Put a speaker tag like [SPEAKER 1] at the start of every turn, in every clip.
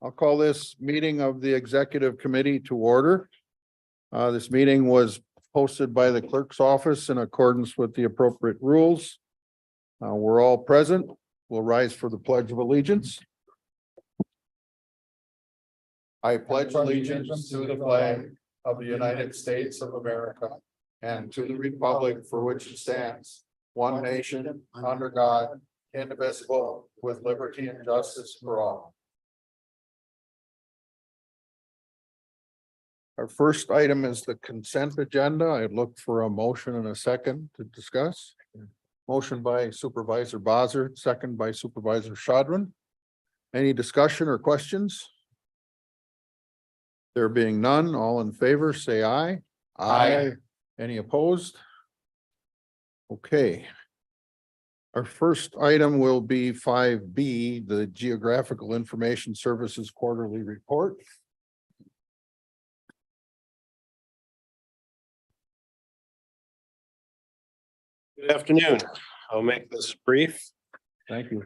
[SPEAKER 1] I'll call this meeting of the Executive Committee to order. This meeting was posted by the clerk's office in accordance with the appropriate rules. We're all present. We'll rise for the Pledge of Allegiance. I pledge allegiance to the flag of the United States of America and to the republic for which it stands, one nation, under God, indivisible, with liberty and justice for all. Our first item is the consent agenda. I'd look for a motion and a second to discuss. Motion by Supervisor Bossert, second by Supervisor Shadron. Any discussion or questions? There being none, all in favor, say aye.
[SPEAKER 2] Aye.
[SPEAKER 1] Any opposed? Okay. Our first item will be 5B, the Geographical Information Services Quarterly Report.
[SPEAKER 2] Good afternoon. I'll make this brief.
[SPEAKER 1] Thank you.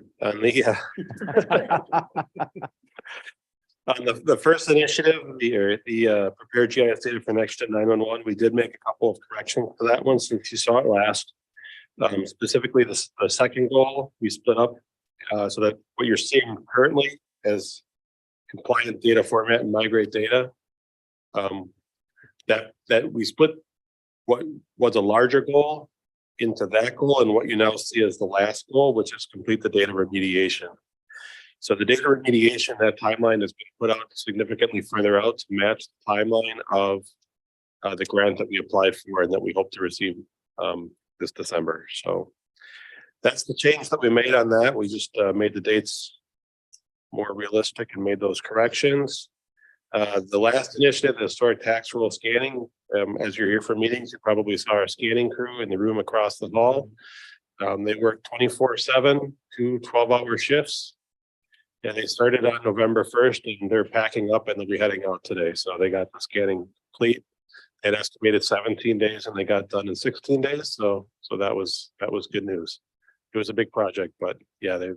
[SPEAKER 2] On the first initiative, the prepared GIS data for Next Gen 911, we did make a couple of corrections to that one since you saw it last. Specifically, the second goal, we split up so that what you're seeing currently as compliant data format and migrate data. That we split what was a larger goal into that goal, and what you now see as the last goal, which is complete the data remediation. So the data remediation, that timeline has been put out significantly further out to match the timeline of the grant that we applied for and that we hope to receive this December. So that's the change that we made on that. We just made the dates more realistic and made those corrections. The last initiative, the historic tax roll scanning, as you're here for meetings, you probably saw our scanning crew in the room across the hall. They work 24/7, 2 12-hour shifts. And they started on November 1st and they're packing up and they'll be heading out today. So they got the scanning complete. It estimated 17 days and they got done in 16 days. So that was good news. It was a big project, but yeah, it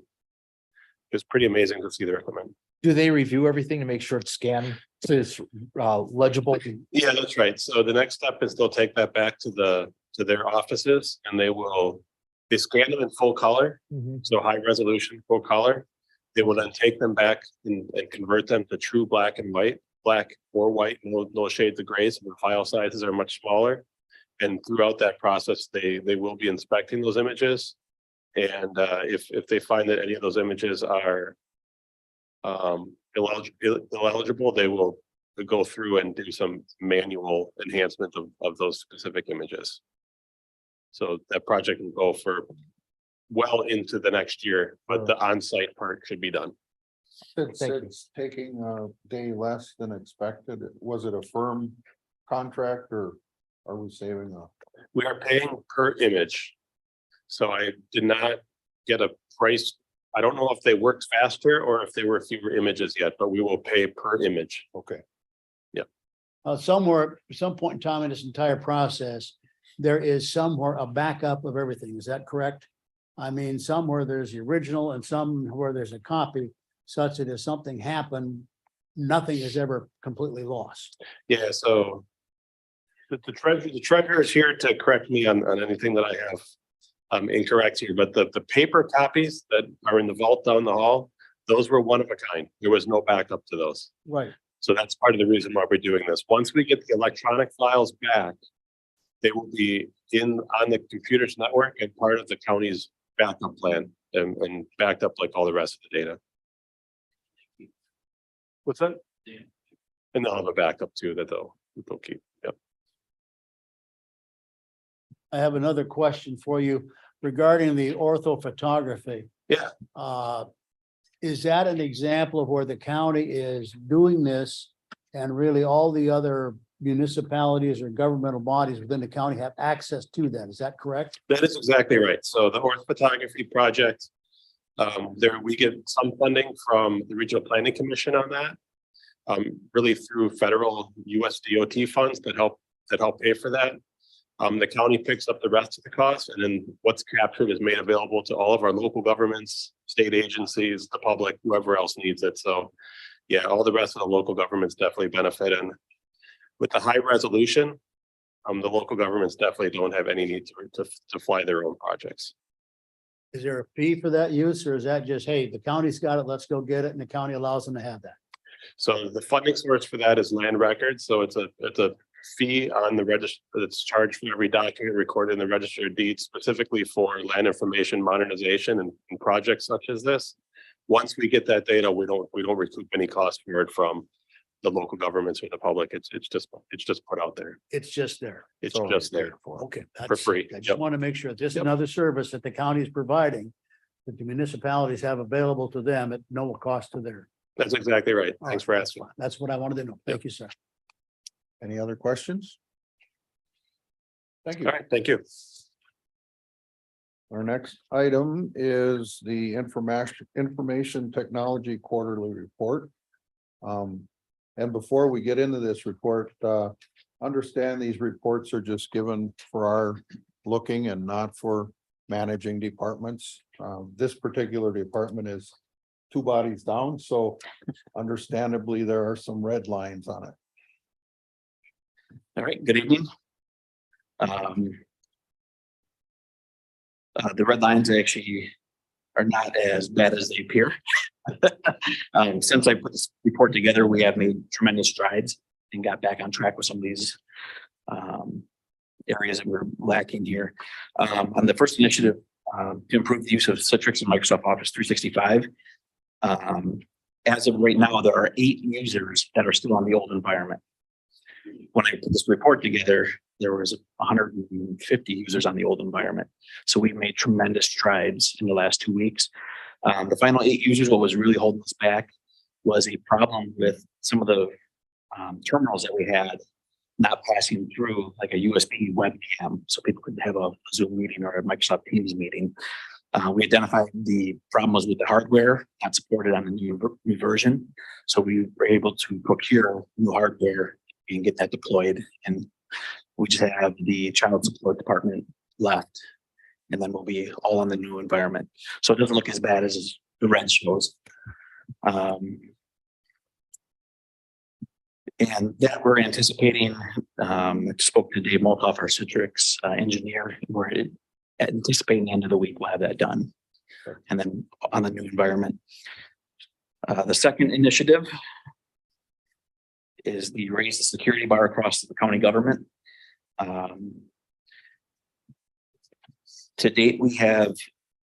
[SPEAKER 2] was pretty amazing to see their equipment.
[SPEAKER 3] Do they review everything to make sure it's scanned, so it's legible?
[SPEAKER 2] Yeah, that's right. So the next step is they'll take that back to their offices and they scan them in full color. So high resolution, full color. They will then take them back and convert them to true black and white, black or white, no shades of gray. So the file sizes are much smaller. And throughout that process, they will be inspecting those images. And if they find that any of those images are illegible, they will go through and do some manual enhancement of those specific images. So that project will go for well into the next year, but the on-site part should be done.
[SPEAKER 1] It's taking a day less than expected. Was it a firm contract or are we saving a?
[SPEAKER 2] We are paying per image. So I did not get a price. I don't know if they worked faster or if there were fewer images yet, but we will pay per image.
[SPEAKER 1] Okay.
[SPEAKER 4] Somewhere, at some point in time in this entire process, there is somewhere a backup of everything. Is that correct? I mean, somewhere there's the original and somewhere there's a copy, such that if something happened, nothing is ever completely lost.
[SPEAKER 2] Yeah, so the treasurer is here to correct me on anything that I have incorrect here, but the paper copies that are in the vault down the hall, those were one of a kind. There was no backup to those.
[SPEAKER 4] Right.
[SPEAKER 2] So that's part of the reason why we're doing this. Once we get the electronic files back, they will be on the computers network and part of the county's backup plan and backed up like all the rest of the data. What's that? Yeah. And they'll have a backup too that they'll keep. Yep.
[SPEAKER 4] I have another question for you regarding the orthophotography.
[SPEAKER 2] Yeah.
[SPEAKER 4] Is that an example of where the county is doing this and really all the other municipalities or governmental bodies within the county have access to that? Is that correct?
[SPEAKER 2] That is exactly right. So the orthophotography project, we get some funding from the Regional Planning Commission on that, really through federal US DOT funds that help pay for that. The county picks up the rest of the cost, and then what's captured is made available to all of our local governments, state agencies, the public, whoever else needs it. So Yeah, all the rest of the local governments definitely benefit, and with the high resolution, the local governments definitely don't have any need to fly their own projects.
[SPEAKER 4] Is there a fee for that use, or is that just, hey, the county's got it, let's go get it, and the county allows them to have that?
[SPEAKER 2] So the funding source for that is land records, so it's a fee on the register that's charged for every document recorded in the register of deeds, specifically for land information modernization and projects such as this. Once we get that data, we don't recoup any cost for it from the local governments or the public. It's just put out there.
[SPEAKER 4] It's just there.
[SPEAKER 2] It's just there.
[SPEAKER 4] Okay.
[SPEAKER 2] For
[SPEAKER 4] that's-
[SPEAKER 2] free.
[SPEAKER 4] I just
[SPEAKER 2] Yep.
[SPEAKER 4] want to make sure this is
[SPEAKER 2] Yep.
[SPEAKER 4] another service that the county is providing, that the municipalities have available to them at no cost to their.
[SPEAKER 2] That's exactly right. Thanks for asking.
[SPEAKER 4] That's what I wanted to know. Thank you, sir.
[SPEAKER 1] Any other questions? Thank you.
[SPEAKER 2] All right, thank you.
[SPEAKER 1] Our next item is the information technology quarterly report. And before we get into this report, understand these reports are just given for our looking and not for managing departments. This particular department is 2 bodies down, so understandably, there are some red lines on it.
[SPEAKER 5] All right, good evening. The red lines actually are not as bad as they appear. Since I put this report together, we have made tremendous strides and got back on track with some of these areas that we're lacking here. On the first initiative, to improve the use of Citrix and Microsoft Office 365. As of right now, there are 8 users that are still on the old environment. When I put this report together, there was 150 users on the old environment. So we've made tremendous strides in the last 2 weeks. The final 8 users, what was really holding us back was a problem with some of the terminals that we had not passing through like a USB webcam, so people could have a Zoom meeting or a Microsoft Teams meeting. We identified the problem was with the hardware not supported on the new version. So we were able to procure new hardware and get that deployed. And we just have the child support department left, and then we'll be all on the new environment. So it doesn't look as bad as the red shows. And that we're anticipating, I spoke to Dave Moltoff, our Citrix engineer. We're anticipating the end of the week we'll have that done. And then on the new environment. The second initiative is the raise the security bar across the county government. To date, we have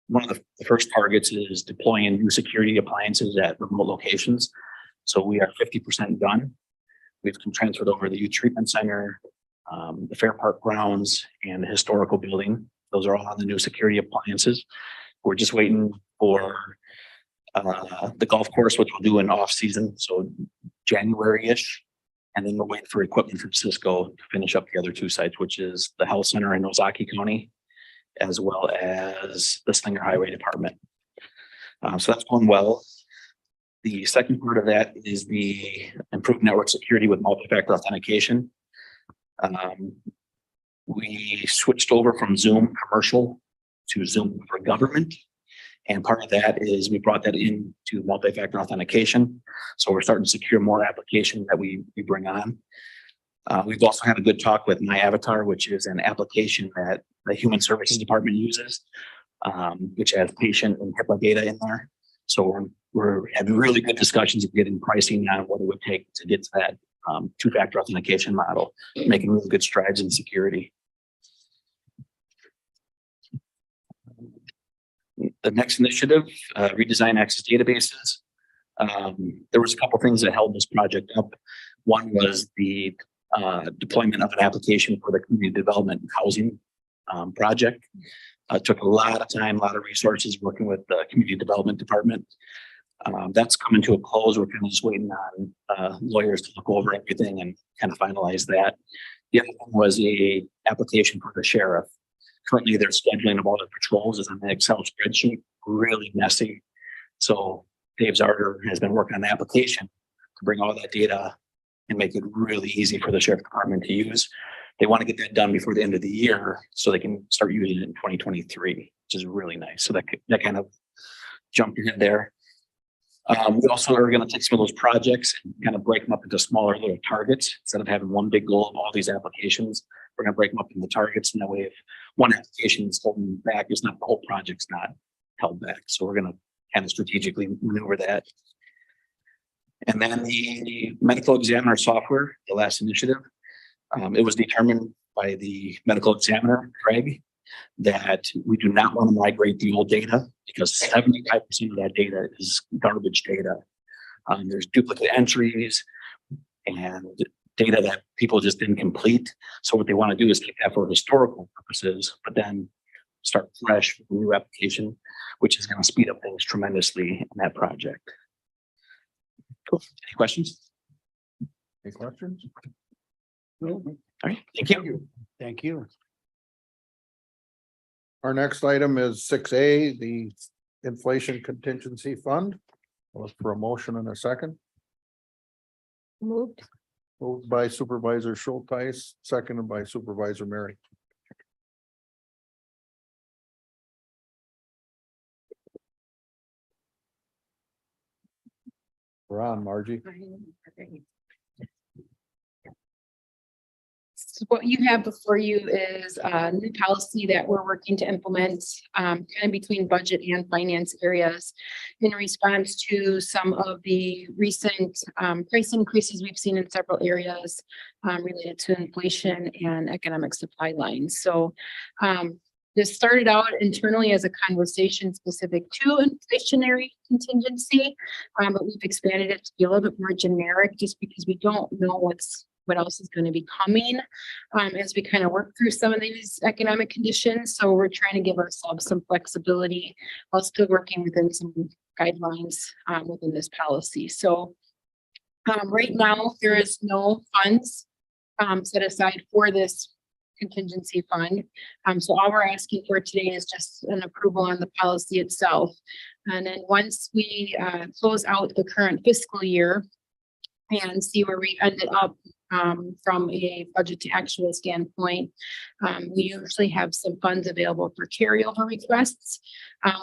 [SPEAKER 5] one of the first targets is deploying new security appliances at remote locations. So we are 50% done. We've transferred over the youth treatment center, the Fair Park grounds, and the historical building. Those are all on the new security appliances. We're just waiting for the golf course, which we'll do in off season, so January-ish. And then we're waiting for equipment from Cisco to finish up the other 2 sites, which is the health center in Ozaki County, as well as the Slinger Highway Department. So that's going well. The second part of that is the improved network security with multi-factor authentication. We switched over from Zoom commercial to Zoom for government. And part of that is we brought that into multi-factor authentication. So we're starting to secure more applications that we bring on. We've also had a good talk with My Avatar, which is an application that the Human Services Department uses, which has patient and HIPAA data in there. So we're having really good discussions of getting pricing on what it would take to get to that 2-factor authentication model, making really good strides in security. The next initiative, redesign access databases. There was a couple things that held this project up. One was the deployment of an application for the community development and housing project. It took a lot of time, a lot of resources working with the community development department. That's coming to a close. We're kind of just waiting on lawyers to look over everything and kind of finalize that. The other one was a application for the sheriff. Currently, their scheduling of all the patrols is on an Excel spreadsheet, really messy. So Dave Zarder has been working on the application to bring all that data and make it really easy for the sheriff department to use. They want to get that done before the end of the year so they can start using it in 2023, which is really nice. So that kind of jumped in there. We also are gonna take some of those projects and kind of break them up into smaller little targets. Instead of having one big goal of all these applications, we're gonna break them up into targets. And that way, if one application is holding back, it's not, the whole project's not held back. So we're gonna kind of strategically maneuver that. And then the medical examiner software, the last initiative, it was determined by the medical examiner, Craig, that we do not want to migrate the old data because 75% of that data is garbage data. There's duplicate entries and data that people just didn't complete. So what they want to do is keep that for historical purposes, but then start fresh with a new application, which is going to speed up things tremendously in that project. Cool. Any questions?
[SPEAKER 1] Any questions?
[SPEAKER 5] All right. Thank you.
[SPEAKER 4] Thank you.
[SPEAKER 1] Our next item is 6A, the inflation contingency fund. Was for a motion and a second,
[SPEAKER 6] Moved.
[SPEAKER 1] moved by Supervisor Schultheis, seconded by Supervisor Mary. We're on, Margie.
[SPEAKER 6] So what you have before you is a new policy that we're working to implement, kind of between budget and finance areas in response to some of the recent price increases we've seen in several areas related to inflation and economic supply lines. So this started out internally as a conversation specific to inflationary contingency, but we've expanded it to be a little bit more generic just because we don't know what else is going to be coming as we kind of work through some of these economic conditions. So we're trying to give ourselves some flexibility while still working within some guidelines within this policy. So right now, there is no funds set aside for this contingency fund. So all we're asking for today is just an approval on the policy itself. And then once we close out the current fiscal year and see where we ended up from a budget to actual standpoint, we usually have some funds available for carryover requests,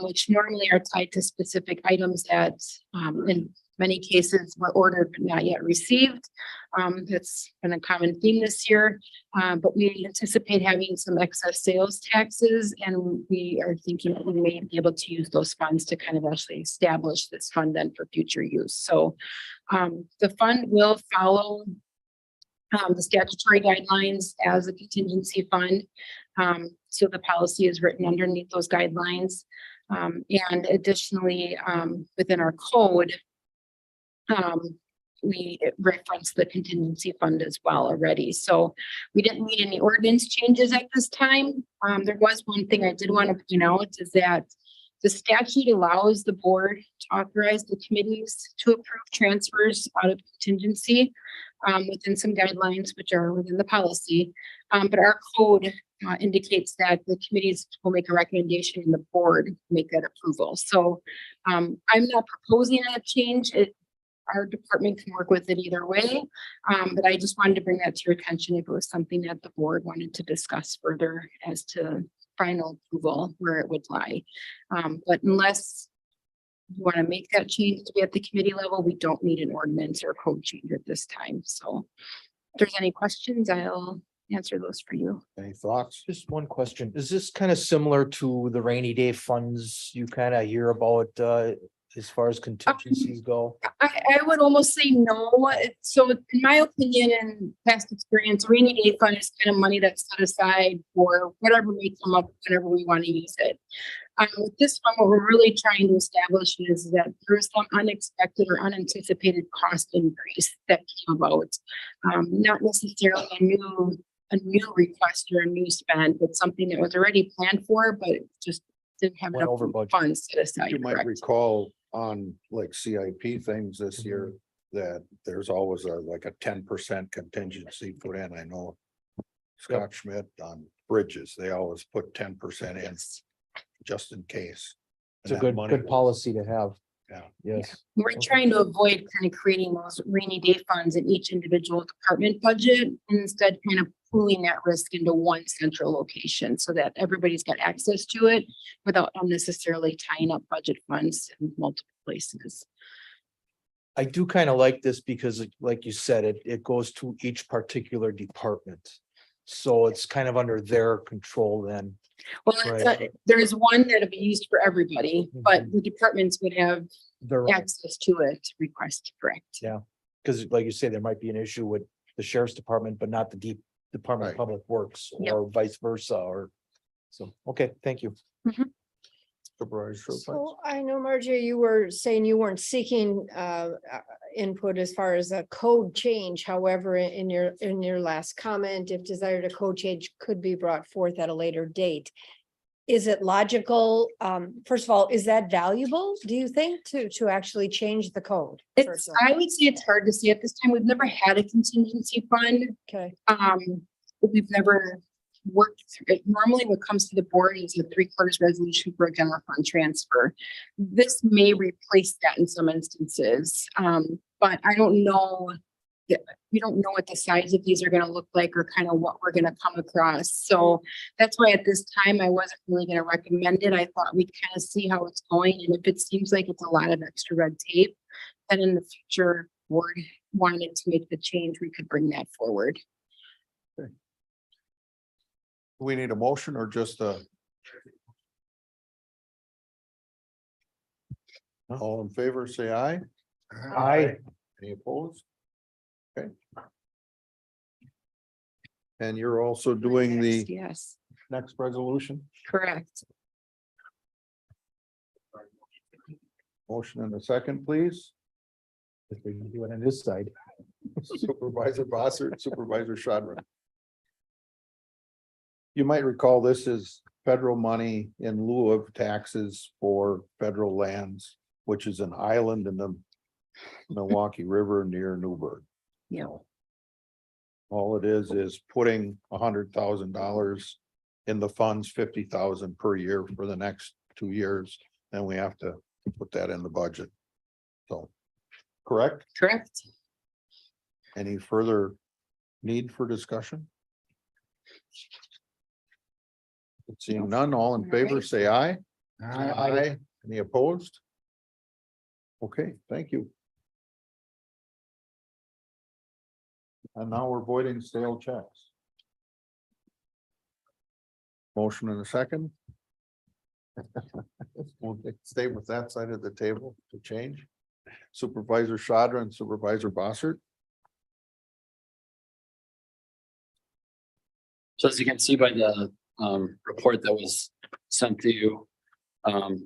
[SPEAKER 6] which normally are tied to specific items that in many cases were ordered but not yet received. That's been a common theme this year, but we anticipate having some excess sales taxes, and we are thinking that we may be able to use those funds to kind of actually establish this fund then for future use. So the fund will follow the statutory guidelines as a contingency fund. So the policy is written underneath those guidelines. And additionally, within our code, we reference the contingency fund as well already. So we didn't need any ordinance changes at this time. There was one thing I did want to point out is that the statute allows the board to authorize the committees to approve transfers out of contingency within some guidelines, which are within the policy. But our code indicates that the committees will make a recommendation and the board make that approval. So I'm not proposing a change. Our department can work with it either way. But I just wanted to bring that to your attention if it was something that the board wanted to discuss further as to final approval where it would lie. But unless you want to make that change to be at the committee level, we don't need an ordinance or code change at this time. So if there's any questions, I'll answer those for you.
[SPEAKER 1] Any thoughts?
[SPEAKER 3] Just one question. Is this kind of similar to the rainy day funds you kind of hear about as far as contingencies go?
[SPEAKER 6] I would almost say no. So in my opinion and past experience, rainy day fund is kind of money that's set aside for whatever may come up whenever we want to use it. With this one, what we're really trying to establish is that there is some unexpected or unanticipated cost increase that came about. Not necessarily a new request or a new spend, but something that was already planned for, but it just didn't have
[SPEAKER 3] Went
[SPEAKER 6] enough
[SPEAKER 3] over budget.
[SPEAKER 6] funds set aside.
[SPEAKER 1] You might
[SPEAKER 6] correct?
[SPEAKER 1] recall on like CIP things this year that there's always like a 10% contingency put in. I know Scott Schmidt on bridges, they always put 10% in just in case.
[SPEAKER 3] It's a
[SPEAKER 1] And that money
[SPEAKER 3] good
[SPEAKER 1] will-
[SPEAKER 3] policy to have.
[SPEAKER 1] Yeah.
[SPEAKER 3] Yes.
[SPEAKER 6] We're trying to avoid kind of creating those rainy day funds in each individual department budget, and instead kind of pooling that risk into one central location so that everybody's got access to it without unnecessarily tying up budget funds in multiple places.
[SPEAKER 3] I do kind of like this because like you said, it goes to each particular department. So it's kind of under their control then.
[SPEAKER 6] Well, there's one that'll be used for everybody, but
[SPEAKER 3] Mhm.
[SPEAKER 6] the departments would have
[SPEAKER 3] Their,
[SPEAKER 6] access to it, to request, correct?
[SPEAKER 3] Yeah. Because like you say, there might be an issue with the sheriff's department, but not the Department of
[SPEAKER 1] Right.
[SPEAKER 3] Public Works
[SPEAKER 6] Yep.
[SPEAKER 3] or vice versa, or. So, okay, thank you.
[SPEAKER 1] Supervisor Schultz.
[SPEAKER 7] So I know, Margie, you were saying you weren't seeking input as far as a code change. However, in your last comment, if desired, a code change could be brought forth at a later date. Is it logical? First of all, is that valuable, do you think, to actually change the code?
[SPEAKER 6] It's,
[SPEAKER 7] First of
[SPEAKER 6] I would say it's hard to say at this time. We've never had a contingency fund.
[SPEAKER 7] Okay,
[SPEAKER 6] We've never worked through it. Normally what comes to the board is a 3/4 resolution for a general fund transfer. This may replace that in some instances. But I don't know. We don't know what the size of these are gonna look like or kind of what we're gonna come across. So that's why at this time I wasn't really gonna recommend it. I thought we'd kind of see how it's going. And if it seems like it's a lot of extra red tape, then in the future, board wanted to make the change, we could bring that forward.
[SPEAKER 1] Do we need a motion or just a? All in favor, say aye.
[SPEAKER 3] Aye.
[SPEAKER 1] Any opposed? Okay. And you're also doing the
[SPEAKER 6] Yes,
[SPEAKER 1] next resolution,
[SPEAKER 6] correct.
[SPEAKER 1] motion in a second, please.
[SPEAKER 3] If we can do it on this side.
[SPEAKER 1] Supervisor Bossert, Supervisor Shadron. You might recall this is federal money in lieu of taxes for federal lands, which is an island in the Milwaukee River near Newburgh.
[SPEAKER 6] Yeah.
[SPEAKER 1] All it is putting $100,000 in the funds, 50,000 per year for the next 2 years. Then we have to put that in the budget. So, correct?
[SPEAKER 6] Correct.
[SPEAKER 1] Any further need for discussion? Seeing none, all in favor, say aye. Aye. Any opposed? Okay, thank you. And now we're voiding stale checks. Motion in a second. We'll stay with that side of the table to change. Supervisor Shadra and Supervisor Bossert.
[SPEAKER 5] So as you can see by the report that was sent to you,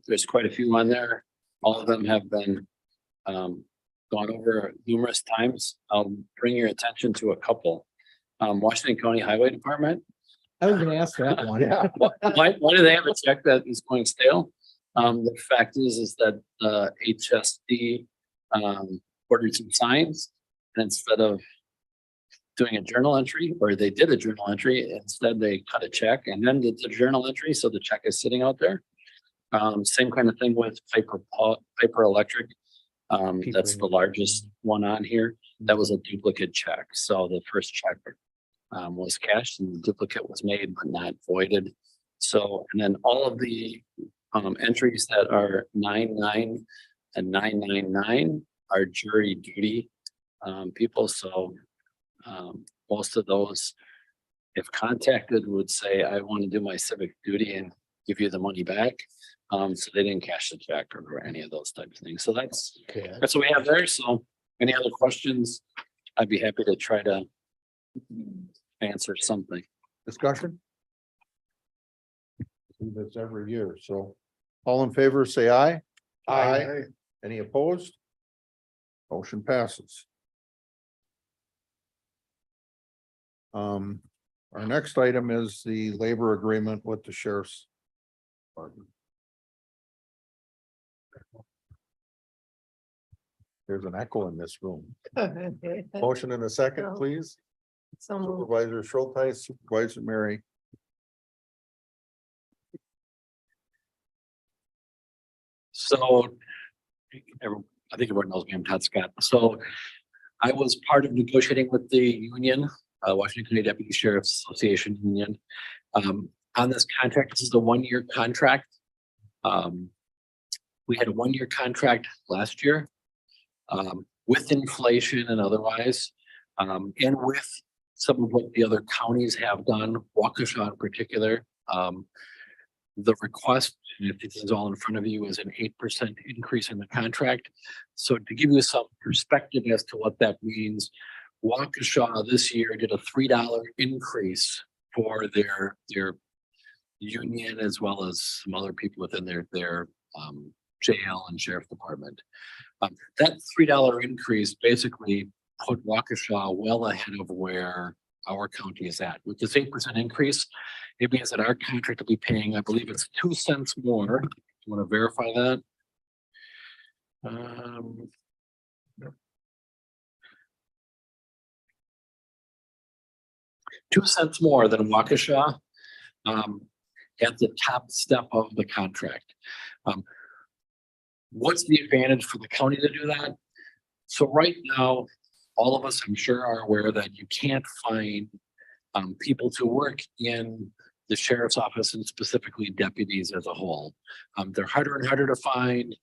[SPEAKER 5] there's quite a few on there. All of them have been gone over numerous times. I'll bring your attention to a couple. Washington County Highway Department.
[SPEAKER 3] I was gonna ask that one.
[SPEAKER 1] Yeah.
[SPEAKER 5] Why do they have a check that is going stale? The fact is that HSD ordered some signs, and instead of doing a journal entry, or they did a journal entry, instead they cut a check and then did the journal entry, so the check is sitting out there. Same kind of thing with Piper Electric. That's the largest one on here. That was a duplicate check, so the first check was cashed and the duplicate was made but not voided. So, and then all of the entries that are 99 and 999 are jury duty people. So most of those, if contacted, would say, I want to do my civic duty and give you the money back. So they didn't cash the check or any of those types of things. So that's what we have there. So any other questions? I'd be happy to try to answer something.
[SPEAKER 1] Discussion? Do this every year, so all in favor, say aye. Aye. Any opposed? Motion passes. Our next item is the labor agreement with the sheriff's department. There's an echo in this room. Motion in a second, please.
[SPEAKER 7] so moved.
[SPEAKER 1] Supervisor Schultheis, Supervisor Mary.
[SPEAKER 5] So I think everyone knows me, I'm Todd Scott. So I was part of negotiating with the union, Washington County Deputy Sheriff's Association Union. On this contract, this is a 1-year contract. We had a 1-year contract last year. with inflation and otherwise, and with some of what the other counties have done, Waukesha in particular, the request, and if this is all in front of you, is an 8% increase in the contract. So to give you some perspective as to what that means, Waukesha this year did a $3 increase for their union, as well as some other people within their jail and sheriff department. That $3 increase basically put Waukesha well ahead of where our county is at. With this 8% increase, it means that our contract will be paying, I believe it's 2 cents more. You want to verify that? 2 cents more than Waukesha at the top step of the contract. What's the advantage for the county to do that? So right now, all of us, I'm sure, are aware that you can't find people to work in the sheriff's office, and specifically deputies as a whole. They're harder and harder to find.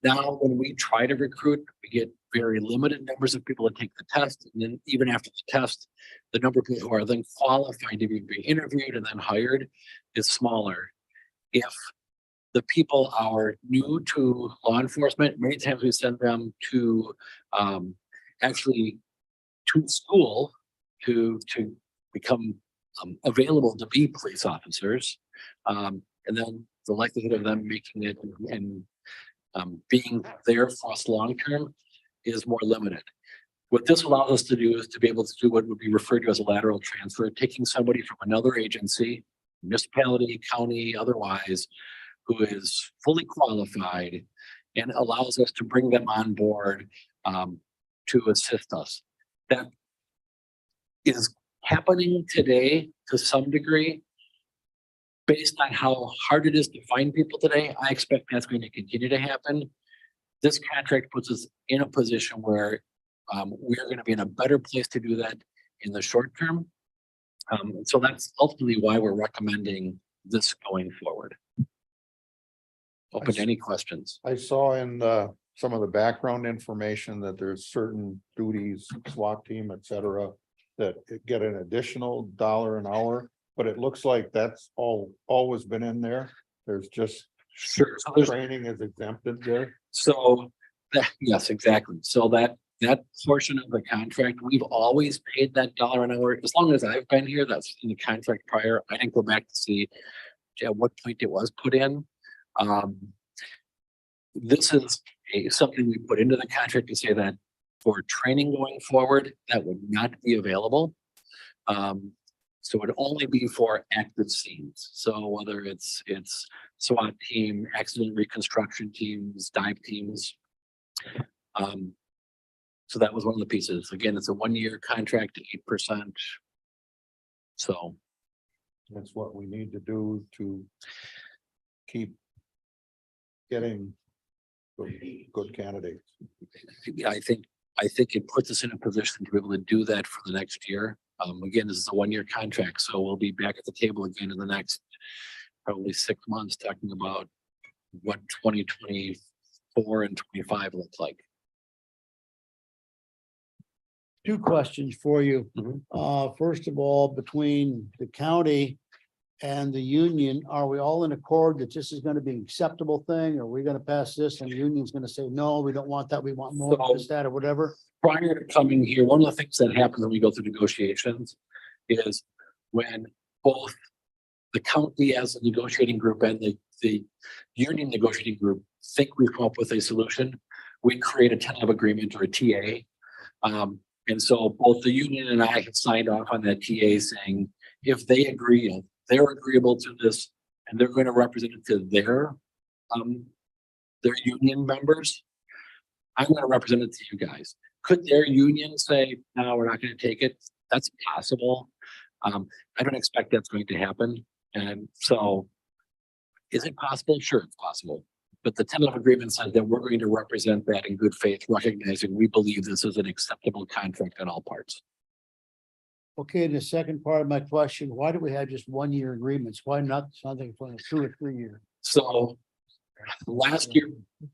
[SPEAKER 5] Now, when we try to recruit, we get very limited numbers of people to take the test. And then even after the test, the number of people who are then qualified to be interviewed and then hired is smaller. If the people are new to law enforcement, many times we send them to actually to school to become available to be police officers. And then the likelihood of them making it and being there for us long-term is more limited. What this allows us to do is to be able to do what would be referred to as a lateral transfer, taking somebody from another agency, municipality, county, otherwise, who is fully qualified, and allows us to bring them on board to assist us. That is happening today to some degree. Based on how hard it is to find people today, I expect that's going to continue to happen. This contract puts us in a position where we are going to be in a better place to do that in the short term. So that's ultimately why we're recommending this going forward. Open to any questions.
[SPEAKER 1] I saw in some of the background information that there's certain duties, SWAT team, et cetera, that get an additional $1 an hour, but it looks like that's always been in there. There's just
[SPEAKER 5] Sure. So there's
[SPEAKER 1] training is exempted there.
[SPEAKER 5] So that, yes, exactly. So that portion of the contract, we've always paid that $1 an hour. As long as I've been here, that's in the contract prior. I didn't go back to see at what point it was put in. This is something we put into the contract to say that for training going forward, that would not be available. So it would only be for active scenes. So whether it's SWAT team, accident reconstruction teams, dive teams. So that was one of the pieces. Again, it's a 1-year contract, 8%. So
[SPEAKER 1] That's what we need to do to keep getting good candidates.
[SPEAKER 5] I think it puts us in a position to be able to do that for the next year. Again, this is a 1-year contract, so we'll be back at the table again in the next probably 6 months talking about what 2024 and 25 look like.
[SPEAKER 4] 2 questions for you.
[SPEAKER 5] Mhm.
[SPEAKER 4] First of all, between the county and the union, are we all in accord that this is gonna be an acceptable thing? Are we gonna pass this and the union's gonna say, no, we don't want that, we want more of this, that, or whatever?
[SPEAKER 5] Prior to coming here, one of the things that happens when we go through negotiations is when both the county as a negotiating group and the union negotiating group think we've come up with a solution, we create a tentative agreement or a TA. And so both the union and I have signed off on that TA saying, if they agree, and they're agreeable to this, and they're going to represent it to their union members, I'm going to represent it to you guys. Could their union say, no, we're not going to take it? That's possible. I don't expect that's going to happen. And so is it possible? Sure, it's possible. But the tentative agreement says that we're going to represent that in good faith, recognizing we believe this is an acceptable contract on all parts.
[SPEAKER 4] Okay, the second part of my question, why do we have just 1-year agreements? Why not something for 2 or 3 years?
[SPEAKER 5] So last year,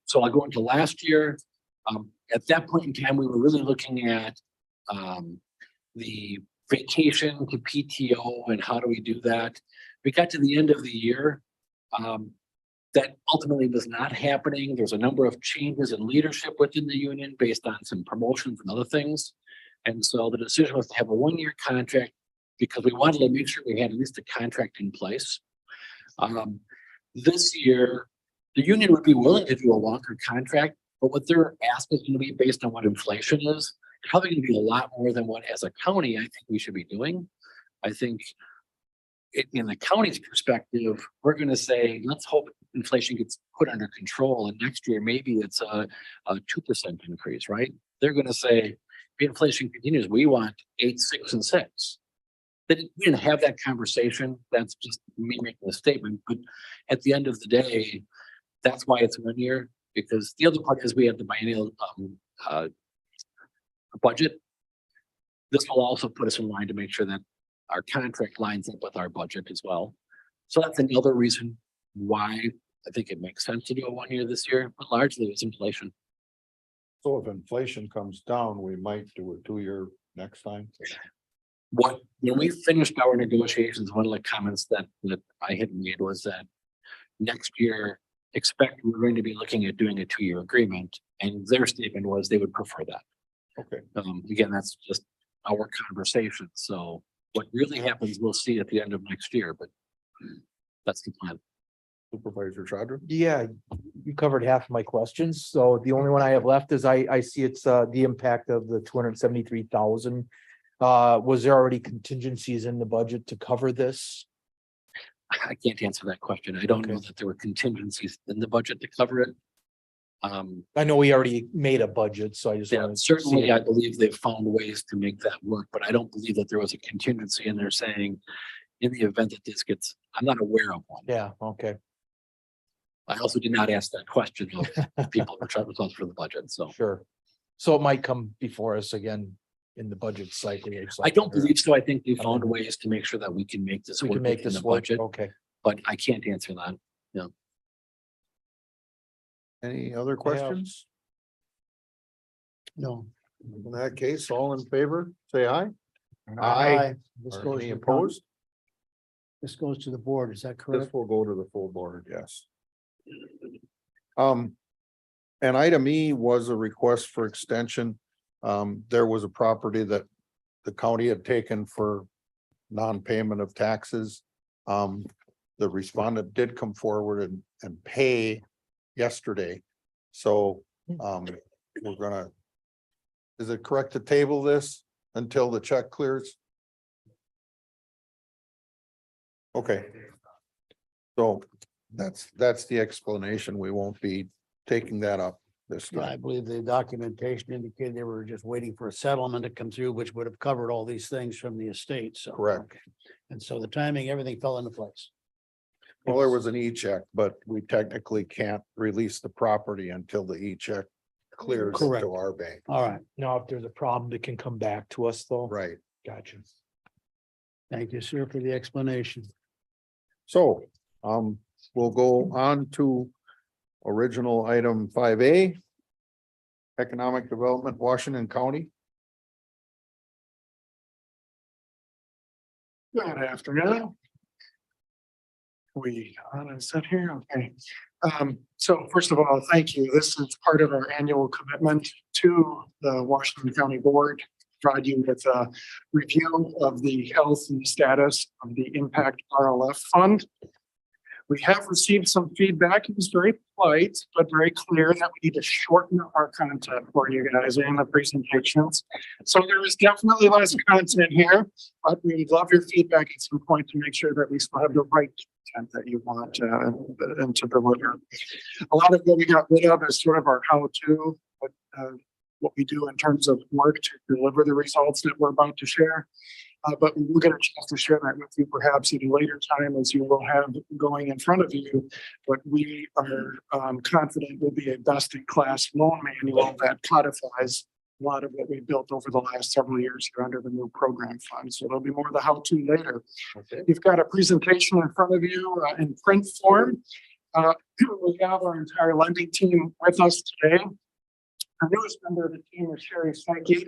[SPEAKER 5] so I'll go into last year. at that point in time, we were really looking at the vacation to PTO and how do we do that? We got to the end of the year. That ultimately was not happening. There's a number of changes in leadership within the union based on some promotions and other things. And so the decision was to have a 1-year contract because we wanted to make sure we had at least a contract in place. This year, the union would be willing to do a longer contract, but what their ask is going to be based on what inflation is, probably going to be a lot more than what as a county, I think we should be doing. I think in the county's perspective, we're going to say, let's hope inflation gets put under control. And next year, maybe it's a 2% increase, right? They're going to say, if inflation continues, we want 8, 6, and 6. We didn't have that conversation. That's just me making a statement. But at the end of the day, that's why it's 1 year, because the other part is we have the biennial budget. This will also put us in line to make sure that our contract lines up with our budget as well. So that's another reason why I think it makes sense to do a 1 year this year, but largely it's inflation.
[SPEAKER 1] So if inflation comes down, we might do a 2-year next time.
[SPEAKER 5] When we finished our negotiations, one of the comments that I had made was that next year, expect we're going to be looking at doing a 2-year agreement, and their statement was they would prefer that.
[SPEAKER 1] Okay.
[SPEAKER 5] Again, that's just our conversation. So what really happens, we'll see at the end of next year, but that's the plan.
[SPEAKER 1] Supervisor Chadra?
[SPEAKER 3] Yeah, you covered half of my questions. So the only one I have left is I see it's the impact of the 273,000. Was there already contingencies in the budget to cover this?
[SPEAKER 5] I can't answer that question. I don't know that there were contingencies in the budget to cover it.
[SPEAKER 3] I know we already made a budget, so I just
[SPEAKER 5] Yeah,
[SPEAKER 3] wanted to see
[SPEAKER 5] certainly,
[SPEAKER 3] it.
[SPEAKER 5] I believe they've found ways to make that work, but I don't believe that there was a contingency in there saying in the event that this gets, I'm not aware of one.
[SPEAKER 3] Yeah, okay,
[SPEAKER 5] I also did not ask that question of people who are responsible for the budget, so.
[SPEAKER 3] sure. So it might come before us again in the budget cycle.
[SPEAKER 5] I don't believe so. I think they found ways to make sure that we can make this
[SPEAKER 3] We
[SPEAKER 5] work
[SPEAKER 3] can make
[SPEAKER 5] within
[SPEAKER 3] this
[SPEAKER 5] the
[SPEAKER 3] work,
[SPEAKER 5] budget,
[SPEAKER 3] okay.
[SPEAKER 5] but I can't answer that.
[SPEAKER 1] Any other questions?
[SPEAKER 4] No.
[SPEAKER 1] In that case, all in favor, say aye.
[SPEAKER 4] This
[SPEAKER 1] Are
[SPEAKER 4] goes
[SPEAKER 1] any
[SPEAKER 4] to
[SPEAKER 1] opposed?
[SPEAKER 4] This goes to the board, is that
[SPEAKER 1] This
[SPEAKER 4] correct?
[SPEAKER 1] will go to the full board, yes. And item E was a request for extension. There was a property that the county had taken for non-payment of taxes. The respondent did come forward and pay yesterday. So, we're gonna, is it correct to table this until the check clears? Okay. So that's the explanation. We won't be taking that up this
[SPEAKER 4] Yeah, I
[SPEAKER 1] time.
[SPEAKER 4] believe the documentation indicated they were just waiting for a settlement to come through, which would have covered all these things from the estate, so.
[SPEAKER 1] Correct.
[SPEAKER 4] Okay. And so the timing, everything fell into place.
[SPEAKER 1] Well, there was an e-check, but we technically can't release the property until the e-check clears
[SPEAKER 4] Correct.
[SPEAKER 1] into our bank.
[SPEAKER 4] All right,
[SPEAKER 3] Now, if there's a problem, it can come back to us though.
[SPEAKER 1] Right.
[SPEAKER 3] Gotcha.
[SPEAKER 4] thank you, sir, for the explanation.
[SPEAKER 1] So, we'll go on to original item 5A. Economic Development, Washington County.
[SPEAKER 8] Good afternoon. We on and sit here, okay. So first of all, thank you. This is part of our annual commitment to the Washington County Board. Provide you with a review of the health and status of the Impact RLF Fund. We have received some feedback. It was very polite, but very clear that we need to shorten our content for you guys in the presentations. So there is definitely less content here, but we'd love your feedback at some point to make sure that we still have the right content that you want and to deliver. A lot of what we got rid of is sort of our how-to, what we do in terms of work to deliver the results that we're about to share. But we'll get a chance to share that with you perhaps at a later time as you will have going in front of you. But we are confident will be a best-in-class loan manual that codifies a lot of what we built over the last several years here under the new program fund. So there'll be more of the how-to later.
[SPEAKER 1] Okay.
[SPEAKER 8] You've got a presentation in front of you in print form. We have our entire lending team with us today. Our newest member of the team is Sherry Sankey.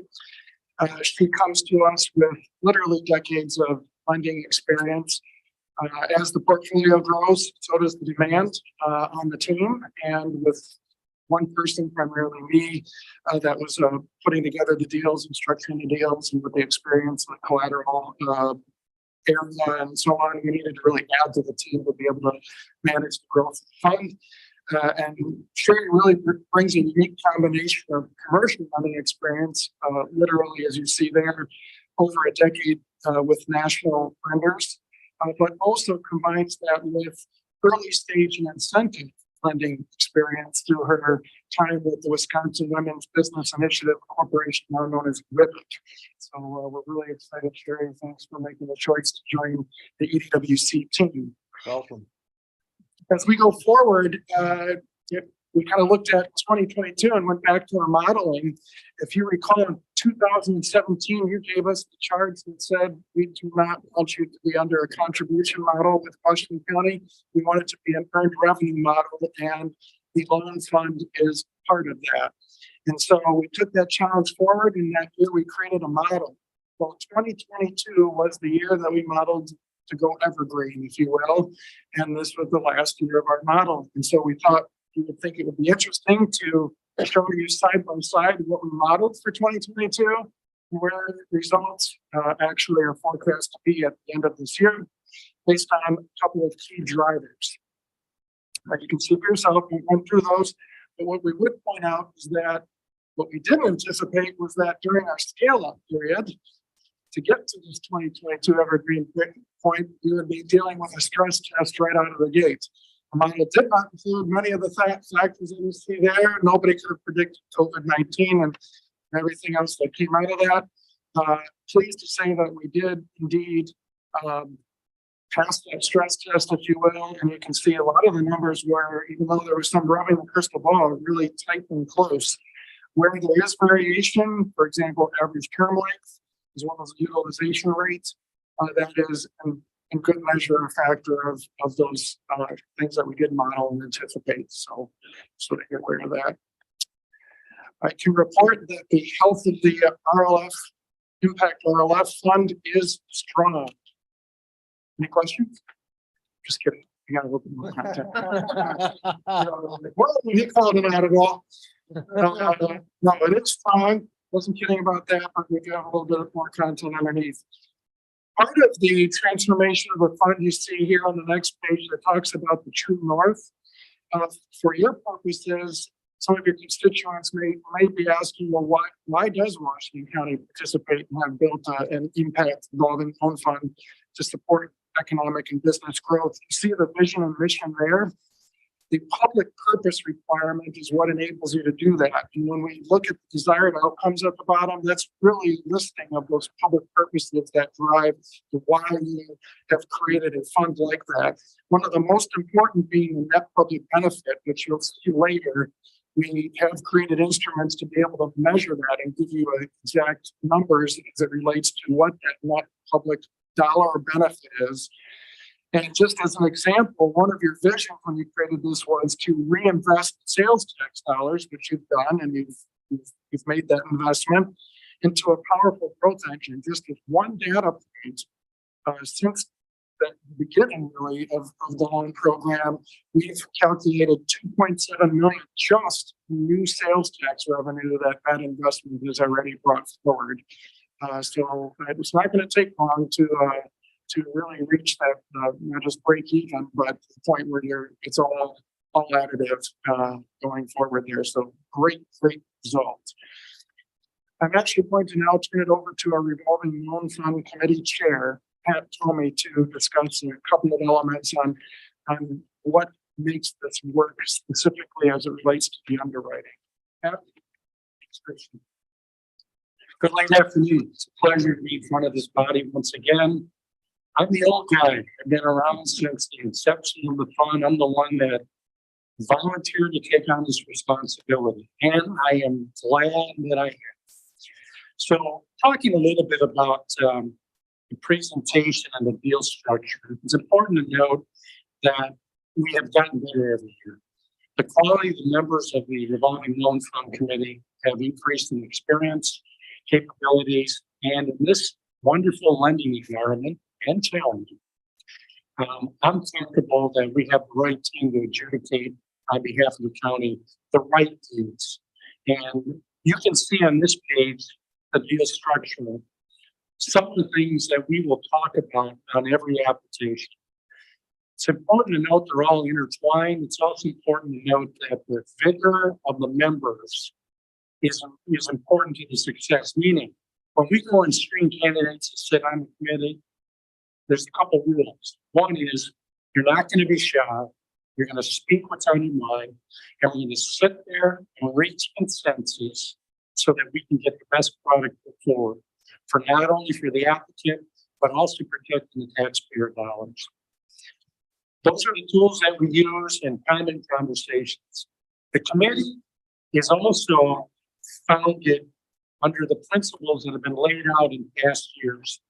[SPEAKER 8] She comes to us with literally decades of lending experience. As the portfolio grows, so does the demand on the team, and with one person, primarily me, that was putting together the deals and structuring the deals, and with the experience and the collateral area and so on, we needed to really add to the team to be able to manage the growth of the fund. And Sherry really brings a unique combination of commercial lending experience, literally, as you see there, over a decade with national lenders, but also combines that with early stage and incentive lending experience through her time with the Wisconsin Women's Business Initiative Corporation, now known as WIPIC. So we're really excited, Sherry. Thanks for making the choice to join the EDWC team.
[SPEAKER 3] Welcome.
[SPEAKER 8] As we go forward, we kind of looked at 2022 and went back to our modeling. If you recall, in 2017, you gave us the charts that said we do not want you to be under a contribution model with Washington County. We want it to be an earned revenue model, and the loan fund is part of that. And so we took that challenge forward, and that year we created a model. Well, 2022 was the year that we modeled to go evergreen, if you will. And this was the last year of our model. And so we thought you would think it would be interesting to show you side by side what we modeled for 2022, where the results actually are forecast to be at the end of this year, based on a couple of key drivers. You can see for yourself, we went through those. But what we would point out is that what we didn't anticipate was that during our scale-up period, to get to this 2022 evergreen point, we would be dealing with a stress test right out of the gate. The model did not include many of the factors that you see there. Nobody could have predicted COVID-19 and everything else that came out of that. Pleased to say that we did indeed pass that stress test, if you will, and you can see a lot of the numbers where, even though there was some rubbing the crystal ball, really tight and close. Where there is variation, for example, average term length, as well as utilization rates, that is in good measure a factor of those things that we did model and anticipate. So that you're aware of that. I can report that the health of the RLF, Impact RLF fund is strong. Any questions? Just kidding. You got a little bit more content. Well, he called it out at all. No, it is strong. Wasn't kidding about that, but we do have a little bit more content underneath. Part of the transformation of the fund you see here on the next page that talks about the true north. For your purposes, some of your constituents may be asking, well, why does Washington County participate and have built an impact involving loan fund to support economic and business growth? You see the vision and mission there. The public purpose requirement is what enables you to do that. And when we look at the desired outcomes at the bottom, that's really a listing of those public purposes that drive why you have created a fund like that. One of the most important being the net public benefit, which you'll see later. We have created instruments to be able to measure that and give you exact numbers as it relates to what that net public dollar benefit is. And just as an example, one of your visions when you created this was to reinvest sales tax dollars, which you've done, and you've made that investment into a powerful growth engine. Just as one data point, since the beginning really of the loan program, we've calculated 2.7 million just new sales tax revenue that investment has already brought forward. So it's not going to take long to really reach that, not just break even, but the point where it's all additive going forward there. So great result. I'm actually going to now turn it over to our revolving loan fund committee chair, Pat Tomey, to discuss a couple of elements on what makes this work specifically as it relates to the underwriting. Pat?
[SPEAKER 9] Good late afternoon. It's a pleasure to be in front of this body once again. I'm the old guy. I've been around since the inception of the fund. I'm the one that volunteered to take on this responsibility, and I am glad that I have. So, talking a little bit about the presentation and the deal structure, it's important to note that we have gotten better every year. The quality of the members of the revolving loan fund committee have increased in experience, capabilities, and in this wonderful lending environment and challenge. I'm comfortable that we have the right team to adjudicate on behalf of the county the right deeds. And you can see on this page the deal structure, some of the things that we will talk about on every application. It's important to note they're all intertwined. It's also important to note that the vigor of the members is important to the success. Meaning, when we go and screen candidates to sit on the committee, there's a couple rules. One is you're not going to be shy. You're going to speak what's on your mind, and we're going to sit there and reach consensus so that we can get the best product forward for not only for the applicant, but also protecting the taxpayer dollars. Those are the tools that we use in common conversations. The committee is also founded under the principles that have been laid out in past years.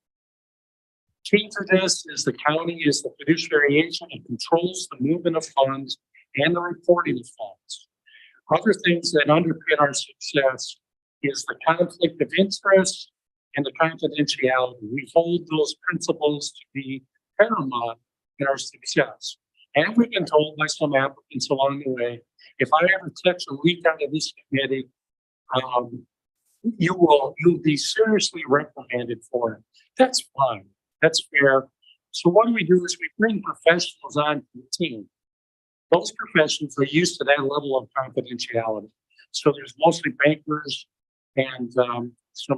[SPEAKER 9] Key to this is the county is the fiduciary agent and controls the movement of funds and the reporting of funds. Other things that underpin our success is the conflict of interest and the confidentiality. We hold those principles to be paramount in our success. And we've been told by some applicants along the way, if I ever touch a leak out of this committee, you'll be seriously reprimanded for it. That's fine. That's fair. So what we do is we bring professionals onto the team. Those professionals are used to that level of confidentiality. So there's mostly bankers and some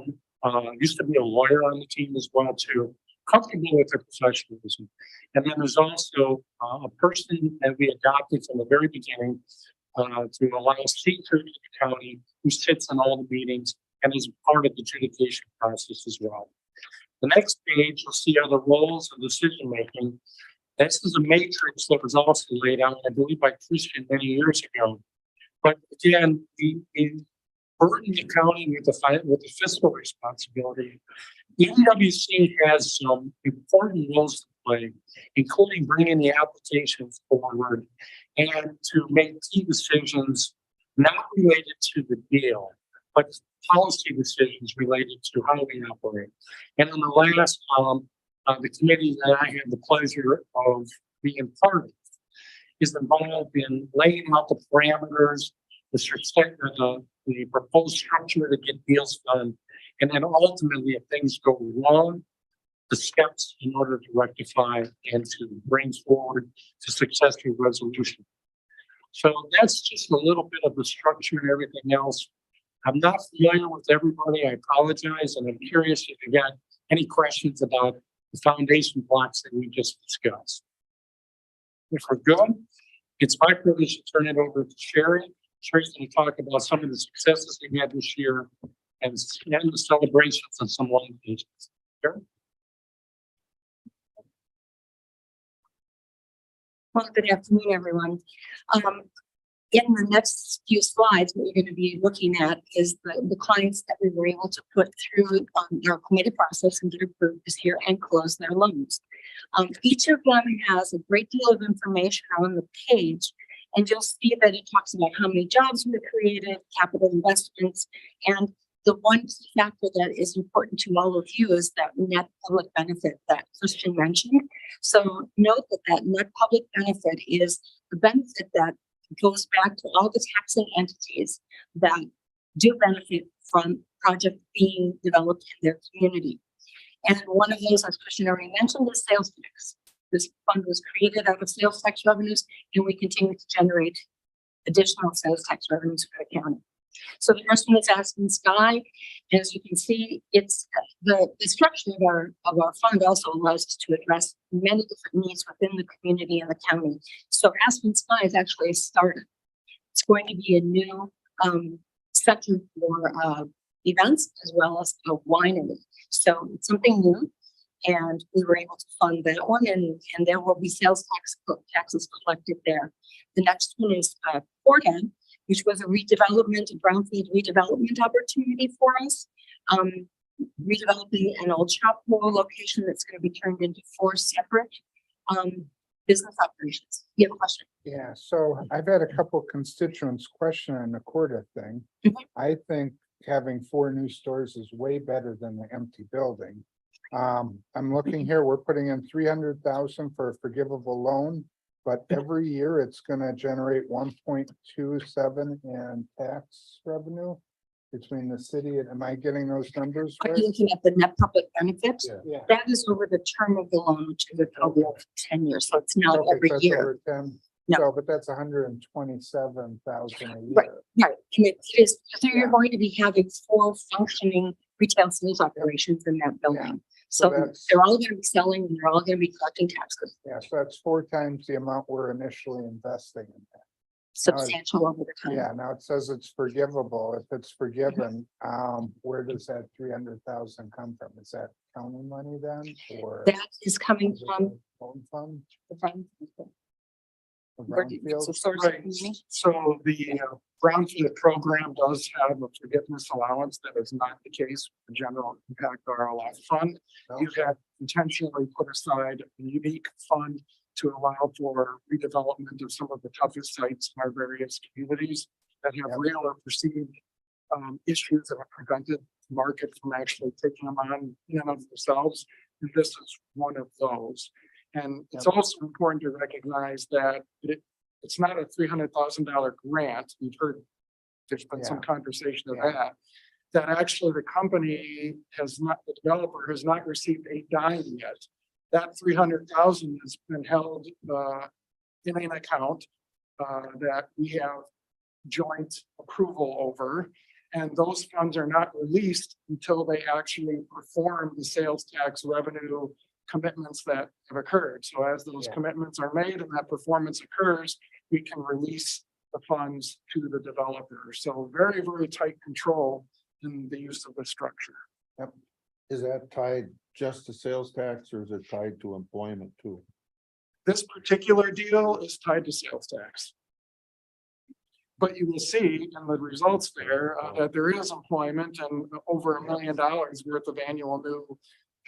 [SPEAKER 9] used to be a lawyer on the team as well too, comfortable with their professionalism. And then there's also a person that we adopted from the very beginning to allow us to see through the county who sits in all the meetings and is part of the adjudication process as well. The next page, you'll see other roles of decision making. This is a matrix that was also laid out, I believe, by Christian many years ago. But again, we burden the county with the fiscal responsibility. EWC has some important roles to play, including bringing the applications forward and to make key decisions not related to the deal, but policy decisions related to how we operate. And in the last, the committee that I had the pleasure of being part of is involved in laying out the parameters, the proposed structure to get deals done, and then ultimately, if things go wrong, the steps in order to rectify and to bring forward to successful resolution. So that's just a little bit of the structure and everything else. I'm not familiar with everybody. I apologize, and I'm curious if you got any questions about the foundation blocks that we just discussed. If we're good, it's my privilege to turn it over to Sherry. Sherry's going to talk about some of the successes we had this year and the celebrations of some long pages. Sherry?
[SPEAKER 10] Well, good afternoon, everyone. In the next few slides, what you're going to be looking at is the clients that we were able to put through our committee process and get approved this year and close their loans. Each of them has a great deal of information on the page, and you'll see that it talks about how many jobs were created, capital investments, and the one key factor that is important to all of you is that net public benefit that Christian mentioned. So note that net public benefit is the benefit that goes back to all the taxing entities that do benefit from project being developed in their community. And one of those, as Christian already mentioned, is sales tax. This fund was created out of sales tax revenues, and we continue to generate additional sales tax revenues for the county. So the first one is Aspen Sky. As you can see, it's the structure of our fund also allows us to address many different needs within the community and the county. So Aspen Sky is actually a startup. It's going to be a new sector for events as well as a winery. So it's something new, and we were able to fund that one, and there will be sales taxes collected there. The next one is Port End, which was a brownfield redevelopment opportunity for us. Redeveloping an old shop mall location that's going to be turned into 4 separate business operations. You have a question?
[SPEAKER 1] Yeah, so I've had a couple constituents question on the Corda thing.
[SPEAKER 10] Mhm.
[SPEAKER 1] I think having 4 new stores is way better than the empty building. I'm looking here, we're putting in 300,000 for a forgivable loan, but every year it's gonna generate 1.27 in tax revenue between the city and, am I getting those numbers
[SPEAKER 10] Are
[SPEAKER 1] right?
[SPEAKER 10] you looking at the net public benefits?
[SPEAKER 1] Yeah.
[SPEAKER 10] That is over the term of the loan, which is over 10 years, so it's not
[SPEAKER 1] Okay,
[SPEAKER 10] every
[SPEAKER 1] so it's
[SPEAKER 10] year.
[SPEAKER 1] over 10.
[SPEAKER 10] No.
[SPEAKER 1] So, but that's 127,000 a
[SPEAKER 10] Right.
[SPEAKER 1] year.
[SPEAKER 10] Right, and it is, so you're
[SPEAKER 1] Yeah.
[SPEAKER 10] going to be having 4 functioning retail sales operations in that building. So
[SPEAKER 1] that's-
[SPEAKER 10] they're all gonna be selling and they're all gonna be collecting taxes,
[SPEAKER 1] Yeah, so that's 4 times the amount we're initially investing in that.
[SPEAKER 10] substantial over the time.
[SPEAKER 1] Yeah, now it says it's forgivable. If it's forgiven, where does that 300,000 come from? Is that county money then, or?
[SPEAKER 10] That is coming
[SPEAKER 1] is it
[SPEAKER 10] from
[SPEAKER 1] the Loan fund?
[SPEAKER 10] the front.
[SPEAKER 1] The
[SPEAKER 10] Where do-
[SPEAKER 1] brownfield?
[SPEAKER 10] it's a source of
[SPEAKER 9] Right,
[SPEAKER 10] money.
[SPEAKER 9] so the brownfield program does have a forgiveness allowance. That is not the case with the general impact RLF fund. You have intentionally put aside a unique fund to allow for redevelopment of some of the toughest sites in our various communities that have
[SPEAKER 1] Yep.
[SPEAKER 9] real or perceived issues that have prevented the market from actually taking them on in and of themselves. And this is one of those. And it's also important to recognize that it's not a $300,000 grant. We've heard there's been some
[SPEAKER 1] Yeah.
[SPEAKER 9] conversation of
[SPEAKER 1] Yeah.
[SPEAKER 9] that actually the company the developer has not received a dime yet. That 300,000 has been held in an account that we have joint approval over. And those funds are not released until they actually perform the sales tax revenue commitments that have occurred. So as those
[SPEAKER 1] Yeah.
[SPEAKER 9] commitments are made and that performance occurs, we can release the funds to the developer. So very, very tight control in the use of the structure.
[SPEAKER 1] Is that tied just to sales tax or is it tied to employment too?
[SPEAKER 9] This particular deal is tied to sales tax. But you will see in the results there that there is employment and over $1 million worth of annual new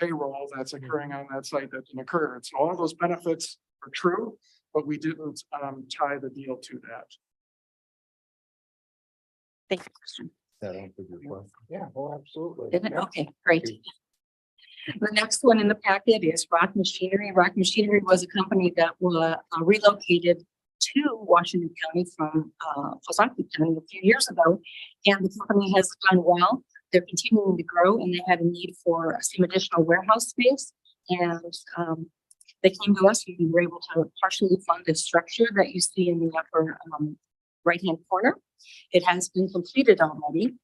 [SPEAKER 9] payroll that's occurring on that site that didn't occur. So all of those benefits are true, but we didn't tie the deal to that.
[SPEAKER 10] Thank you, Christian.
[SPEAKER 1] Yeah, oh, absolutely.
[SPEAKER 10] Didn't it?
[SPEAKER 1] Yeah.
[SPEAKER 10] Okay, great. The next one in the packet is Rock Machinery. Rock Machinery was a company that was relocated to Washington County from Ozaukee County a few years ago. And the company has done well. They're continuing to grow and they had a need for some additional warehouse space. And they came to us and we were able to partially fund this structure that you see in the upper right-hand corner. It has been completed already.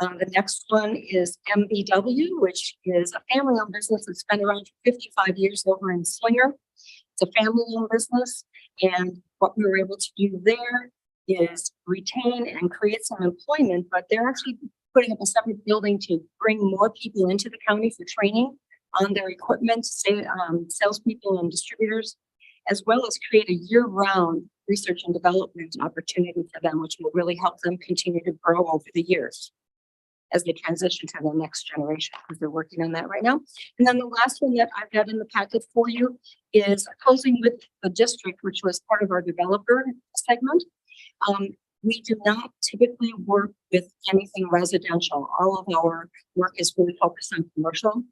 [SPEAKER 10] The next one is MBW, which is a family-owned business that's been around for 55 years over in Slinger. It's a family-owned business, and what we were able to do there is retain and create some employment, but they're actually putting up a separate building to bring more people into the county for training on their equipment, say, salespeople and distributors, as well as create a year-round research and development opportunity for them, which will really help them continue to grow over the years as they transition to the next generation, because they're working on that right now. And then the last one that I've got in the packet for you is closing with the district, which was part of our developer segment. We do not typically work with anything residential. All of our work is really focused on commercial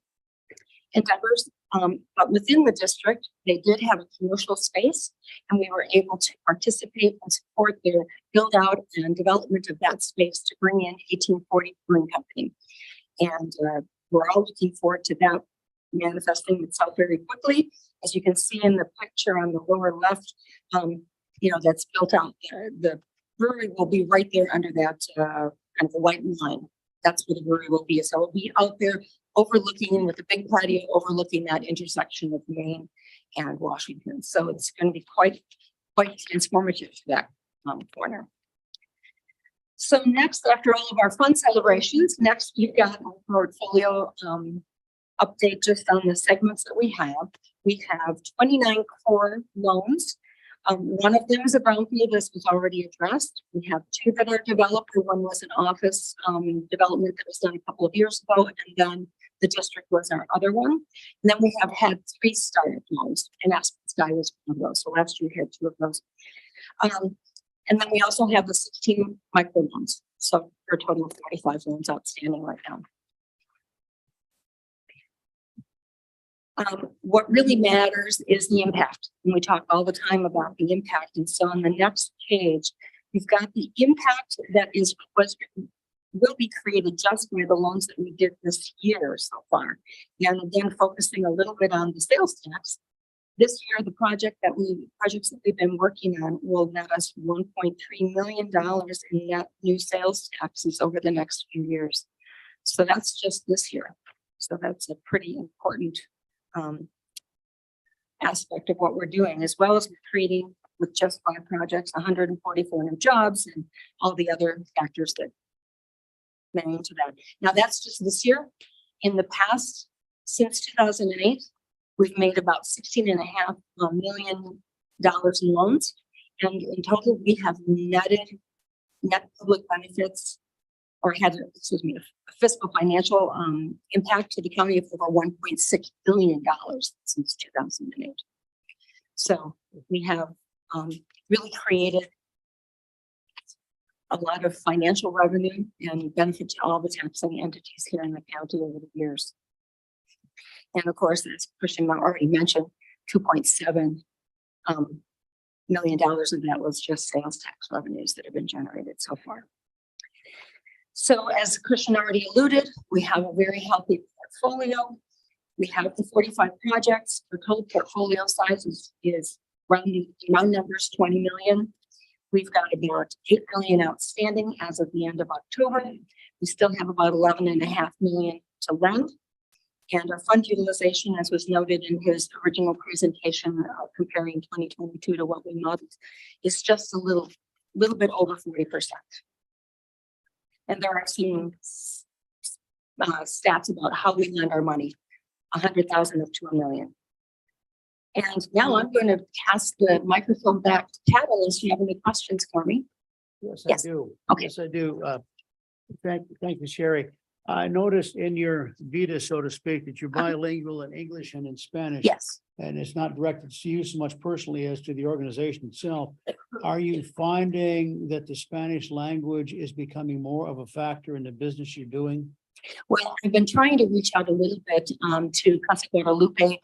[SPEAKER 10] endeavors. But within the district, they did have a commercial space and we were able to participate and support their build out and development of that space to bring in 1840 Brewing Company. And we're all looking forward to that manifesting itself very quickly. As you can see in the picture on the lower left, that's built out. The brewery will be right there under that kind of a white line. That's where the brewery will be. So it'll be out there overlooking with a big patio overlooking that intersection of Maine and Washington. So it's going to be quite transformative to that corner. So next, after all of our fun celebrations, next we've got a portfolio update just on the segments that we have. We have 29 core loans. One of them is a brownfield, this was already addressed. We have 2 that are developed. One was an office development that was done a couple of years ago, and then The district was our other one. And then we have had 3 startup loans, and Aspen Sky was one of those. So last year we had 2 of those. And then we also have the 16 micro loans. So for a total of 45 loans outstanding right now. What really matters is the impact. And we talk all the time about the impact. And so on the next page, we've got the impact that will be created just by the loans that we did this year so far. And again, focusing a little bit on the sales tax. This year, the projects that we've been working on will net us $1.3 million in net new sales taxes over the next few years. So that's just this year. So that's a pretty important aspect of what we're doing, as well as creating with just 5 projects, 144 new jobs and all the other factors that went into that. Now that's just this year. In the past, since 2008, we've made about $16.5 million in loans. And in total, we have net public benefits or had, a fiscal financial impact to the county of over $1.6 billion since 2008. So we have really created a lot of financial revenue and benefit to all the taxing entities here in the county over the years. And of course, as Christian already mentioned, $2.7 million of that was just sales tax revenues that have been generated so far. So as Christian already alluded, we have a very healthy portfolio. We have the 45 projects. The total portfolio size is round numbers 20 million. We've got about 8 million outstanding as of the end of October. We still have about 11.5 million to lend. And our fund utilization, as was noted in his original presentation, comparing 2022 to what we modeled, is just a little bit over 40%. And there are some stats about how we lend our money, 100,000 up to $1 million. And now I'm going to pass the microphone back to Ted unless you have any questions for me.
[SPEAKER 4] Yes,
[SPEAKER 10] Yes.
[SPEAKER 4] I do.
[SPEAKER 10] Okay.
[SPEAKER 4] Yes, I do. Thank you, Sherry. I noticed in your vita, so to speak, that you're bilingual in English and in Spanish.
[SPEAKER 10] Yes.
[SPEAKER 4] And it's not directed to you so much personally as to the organization itself. Are you finding that the Spanish language is becoming more of a factor in the business you're doing?
[SPEAKER 10] Well, I've been trying to reach out a little bit to Casa Guadalupe.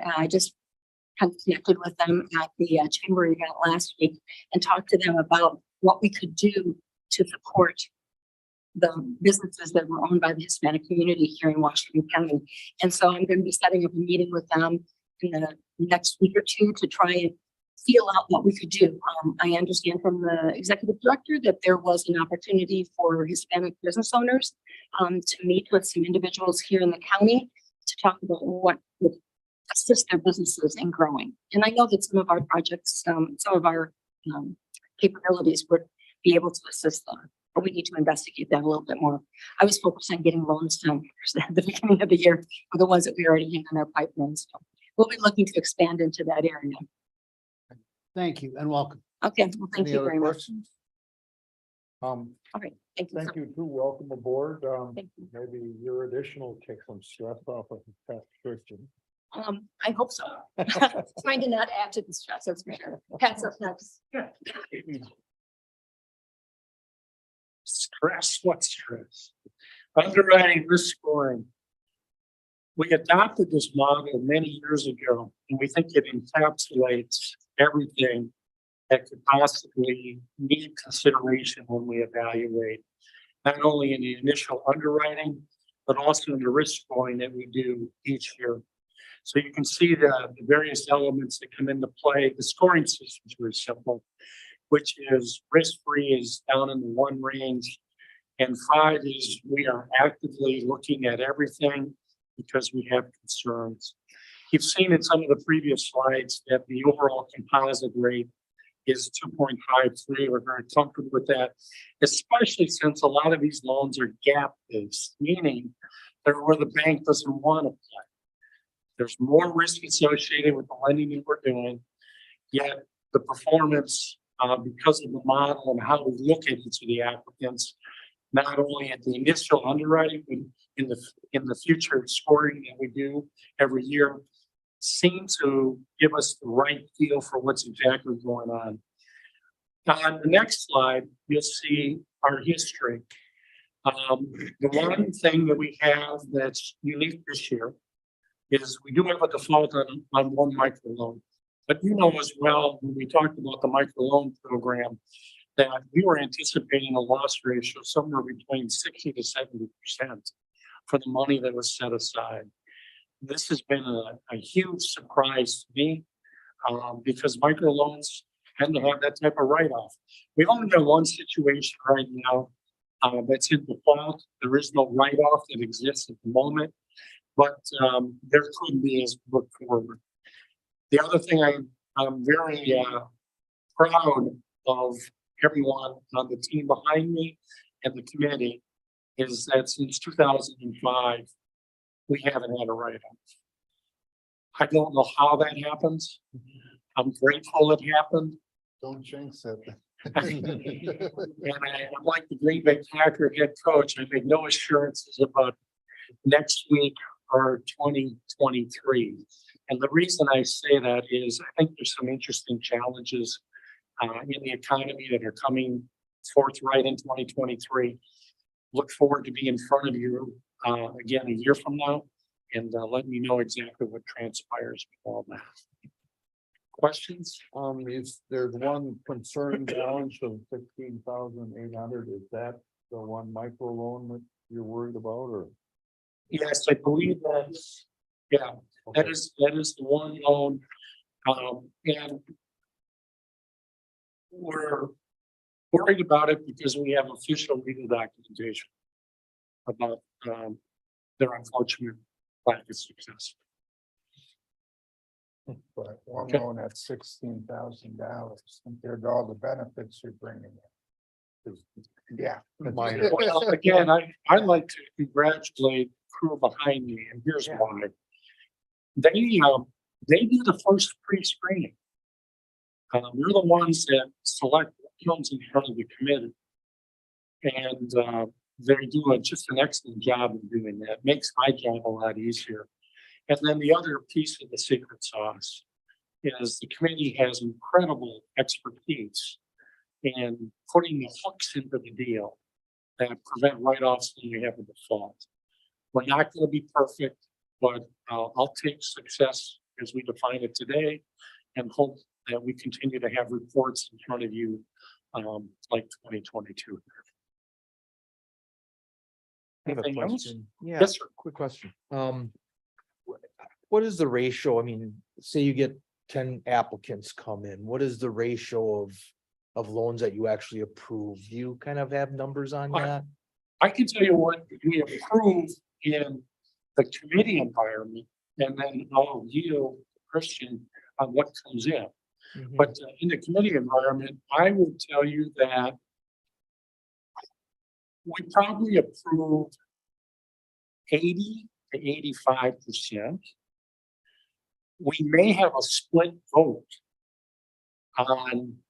[SPEAKER 10] I just kind of connected with them at the chamber event last week and talked to them about what we could do to support the businesses that were owned by the Hispanic community here in Washington County. And so I'm going to be setting up a meeting with them in the next week or 2 to try and feel out what we could do. I understand from the executive director that there was an opportunity for Hispanic business owners to meet with some individuals here in the county to talk about what would assist their businesses in growing. And I know that some of our projects, some of our capabilities would be able to assist them, but we need to investigate that a little bit more. I was focused on getting loans done at the beginning of the year for the ones that we already have in our pipeline. So we'll be looking to expand into that area.
[SPEAKER 4] Thank you and welcome.
[SPEAKER 10] Okay, well, thank
[SPEAKER 1] Any
[SPEAKER 10] you
[SPEAKER 1] other
[SPEAKER 10] very much.
[SPEAKER 1] questions?
[SPEAKER 10] All right, thank you.
[SPEAKER 11] Thank you too. Welcome aboard.
[SPEAKER 10] Thank you.
[SPEAKER 11] Maybe your addition will take some stress off of Pastor Christian.
[SPEAKER 10] I hope so. Trying to not add to the stress, that's for sure. Pat's up next.
[SPEAKER 9] Stress, what stress? Underwriting risk scoring. We adopted this model many years ago, and we think it encapsulates everything that could possibly need consideration when we evaluate, not only in the initial underwriting, but also in the risk scoring that we do each year. So you can see the various elements that come into play. The scoring system is very simple, which is risk-free is down in the 1 range, and 5 is we are actively looking at everything because we have concerns. You've seen in some of the previous slides that the overall composite rate is 2.53. We're very comfortable with that, especially since a lot of these loans are gap-based, meaning they're where the bank doesn't want to play. There's more risk associated with the lending that we're doing, yet the performance, because of the model and how we look at each of the applicants, not only at the initial underwriting, but in the future scoring that we do every year, seem to give us the right feel for what's exactly going on. On the next slide, you'll see our history. The one thing that we have that's unique this year is we do have a default on one microloan. But you know as well, when we talked about the microloan program, that we were anticipating a loss ratio somewhere between 60 to 70% for the money that was set aside. This has been a huge surprise to me, because microloans tend to have that type of write-off. We only have one situation right now that's in default. There is no write-off that exists at the moment, but there could be as we look forward. The other thing I'm very proud of everyone on the team behind me and the committee is that since 2005, we haven't had a write-off. I don't know how that happens. I'm grateful it happened.
[SPEAKER 1] Don't jinx it.
[SPEAKER 9] And I'm like the Green Bay Packer head coach. I make no assurances about next week or 2023. And the reason I say that is I think there's some interesting challenges in the economy that are coming forthright in 2023. Look forward to being in front of you again a year from now and let me know exactly what transpires with all that. Questions?
[SPEAKER 1] There's one concern balance of 16,800. Is that the one micro loan that you're worried about, or?
[SPEAKER 9] Yes, I believe that's, yeah, that is the one loan. And we're worried about it because we have official legal documentation about their unfortunate lack of success.
[SPEAKER 1] But one
[SPEAKER 9] Okay.
[SPEAKER 1] loan at $16,000 compared to all the benefits you're bringing in. Yeah.
[SPEAKER 9] Well, again, I'd like to congratulate the crew behind me, and here's why. They do the first pre-screening. They're the ones that select what comes in front of the committee. And they do just an excellent job of doing that. Makes my job a lot easier. And then the other piece of the secret sauce is the committee has incredible expertise in putting the hooks into the deal that prevent write-offs when we have a default. We're not going to be perfect, but I'll take success as we define it today and hope that we continue to have reports in front of you like 2022.
[SPEAKER 3] I have a
[SPEAKER 9] Anything else?
[SPEAKER 3] question. Yeah,
[SPEAKER 9] Yes, sir.
[SPEAKER 3] quick question. What is the ratio? I mean, say you get 10 applicants come in, what is the ratio of loans that you actually approve? Do you kind of have numbers on that?
[SPEAKER 9] I can tell you what we approve in the committee environment, and then I'll yield Christian on what comes in.
[SPEAKER 3] Mhm.
[SPEAKER 9] But in the committee environment, I would tell you that we probably approve 80 to 85%. We may have a split vote on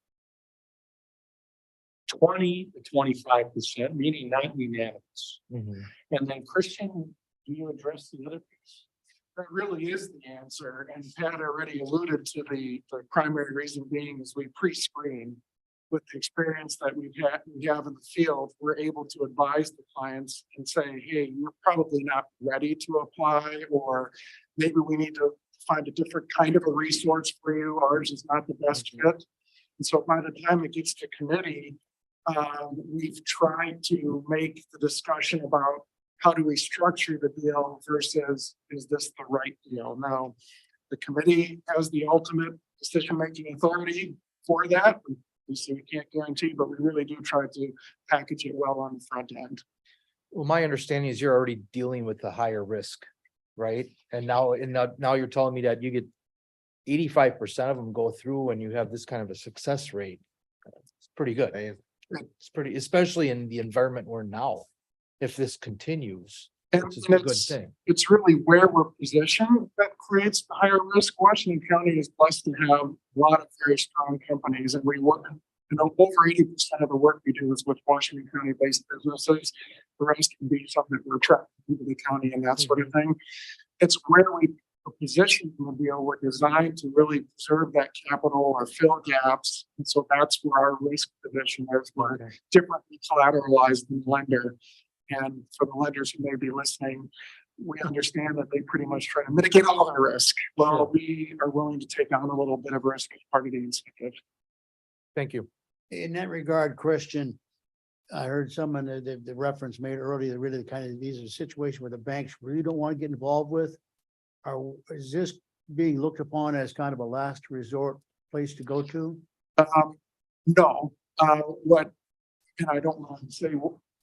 [SPEAKER 9] 20 to 25%, meaning not unanimous.
[SPEAKER 3] Mhm.
[SPEAKER 9] And then Christian, do you address the other piece?
[SPEAKER 8] That really is the answer, and Pat already alluded to the primary reason being is we pre-screen. With the experience that we have in the field, we're able to advise the clients and say, hey, you're probably not ready to apply, or maybe we need to find a different kind of a resource for you. Ours is not the best fit. And so by the time it gets to committee, we've tried to make the discussion about how do we structure the deal versus is this the right deal? Now, the committee has the ultimate decision-making authority for that. We say we can't guarantee, but we really do try to package it well on the front end.
[SPEAKER 3] Well, my understanding is you're already dealing with the higher risk, right? And now you're telling me that you get 85% of them go through and you have this kind of a success rate. It's pretty good. It's pretty, especially in the environment we're now. If this continues,
[SPEAKER 8] And
[SPEAKER 3] which is a good
[SPEAKER 8] it's,
[SPEAKER 3] thing.
[SPEAKER 8] it's really where we're positioned that creates the higher risk. Washington County is blessed to have a lot of very strong companies, and we work And over 80% of the work we do is with Washington County-based businesses. The rest can be something that we're attracting into the county and that sort of thing. It's where we position the deal, we're designed to really preserve that capital or fill gaps. And so that's where our risk position is. We're differently collateralized than the lender. And for the lenders who may be listening, we understand that they pretty much try to mitigate all their risk. Well, we are willing to take on a little bit of risk as part of the incentive.
[SPEAKER 3] Thank you.
[SPEAKER 4] In that regard, Christian, I heard someone, the reference made earlier, really kind of, these are situations where the banks really don't want to get involved with. Is this being looked upon as kind of a last resort place to go to?
[SPEAKER 8] No, and I don't want to say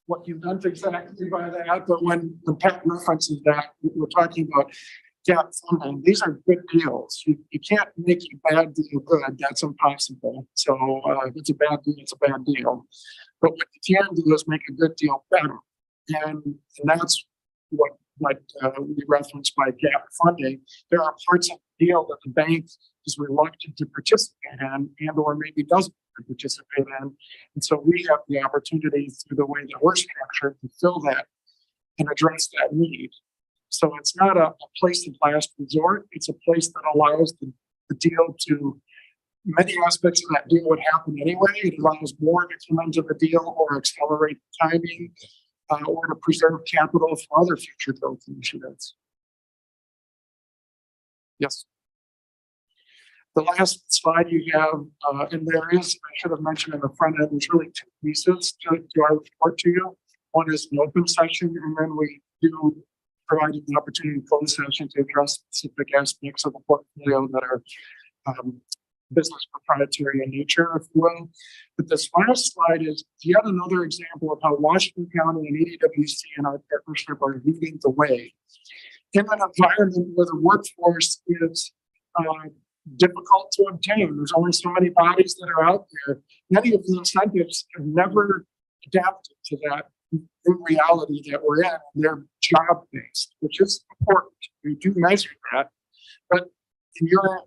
[SPEAKER 8] what you meant exactly by that, but when Pat references that, we're talking about gap funding. These are good deals. You can't make a bad deal good. That's impossible. So if it's a bad deal, it's a bad deal. But what you can do is make a good deal better. And that's what we referenced by gap funding. There are parts of the deal that the bank is reluctant to participate in and or maybe doesn't participate in. And so we have the opportunity through the way that we're structured to fill that and address that need. So it's not a place of last resort. It's a place that allows the deal to, many aspects of that deal would happen anyway. It allows more to come into the deal or accelerate the timing. Or to preserve capital for other future growth initiatives. Yes. The last slide you have, and there is, I should have mentioned in the front end, there's really two pieces to our report to you. One is an open session, and then we do provide you the opportunity in closed session to address specific aspects of the portfolio that are business proprietary in nature, if you will. But this last slide is yet another example of how Washington County and EDWC and our partnership are leading the way in an environment where the workforce is difficult to obtain. There's only so many bodies that are out there. Many of the incentives have never adapted to that new reality that we're in. They're job-based, which is important. We do measure that. But in your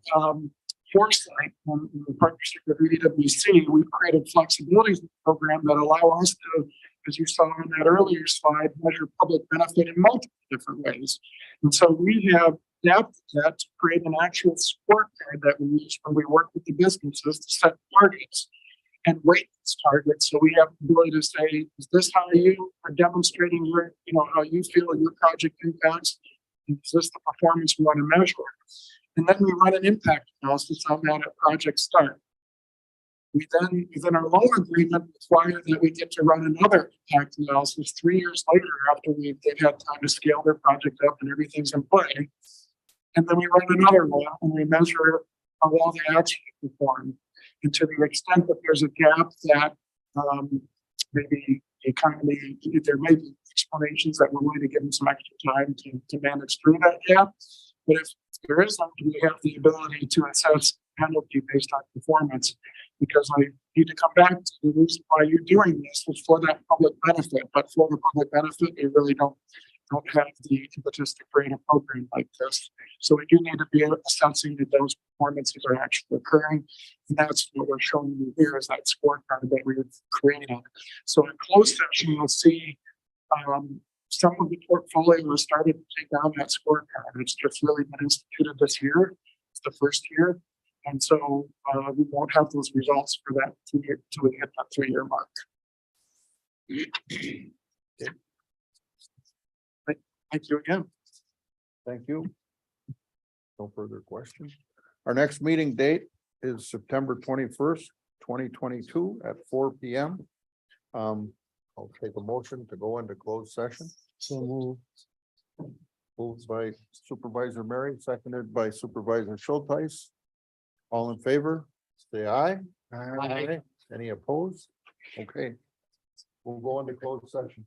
[SPEAKER 8] foresight in partnership with EDWC, we've created flexibilities in the program that allow us to, as you saw in that earlier slide, measure public benefit in multiple different ways. And so we have adapted that to create an actual scorecard that we use when we work with the businesses to set targets and weight these targets. So we have the ability to say, is this how you are demonstrating your, how you feel your project impacts? Is this the performance we want to measure? And then we run an impact analysis on that at project start. We then, within our loan agreement, require that we get to run another impact analysis 3 years later after they've had time to scale their project up and everything's in play. And then we run another one and we measure how well they actually perform. And to the extent that there's a gap that maybe the economy, there may be explanations that we're going to give them some extra time to manage through that gap. But if there isn't, we have the ability to assess penalty based on performance, because I need to come back to the reason why you're doing this is for that public benefit. But for the public benefit, you really don't have the impetus to create a program like this. So we do need to be assessing that those performances are actually occurring. And that's what we're showing you here is that scorecard that we've created. So in closed session, you'll see some of the portfolio has started to take down that scorecard. It's just really been instituted this year. It's the first year. And so we won't have those results for that 2 year till we hit that 3-year mark. Thank you again.
[SPEAKER 1] Thank you. No further questions. Our next meeting date is September 21st, 2022 at 4 p.m. I'll take a motion to go into closed session.
[SPEAKER 4] So move.
[SPEAKER 1] Moved by Supervisor Mary, seconded by Supervisor Schultheis. All in favor, say aye.
[SPEAKER 4] Aye.
[SPEAKER 1] Any opposed? Okay. We'll go into closed session.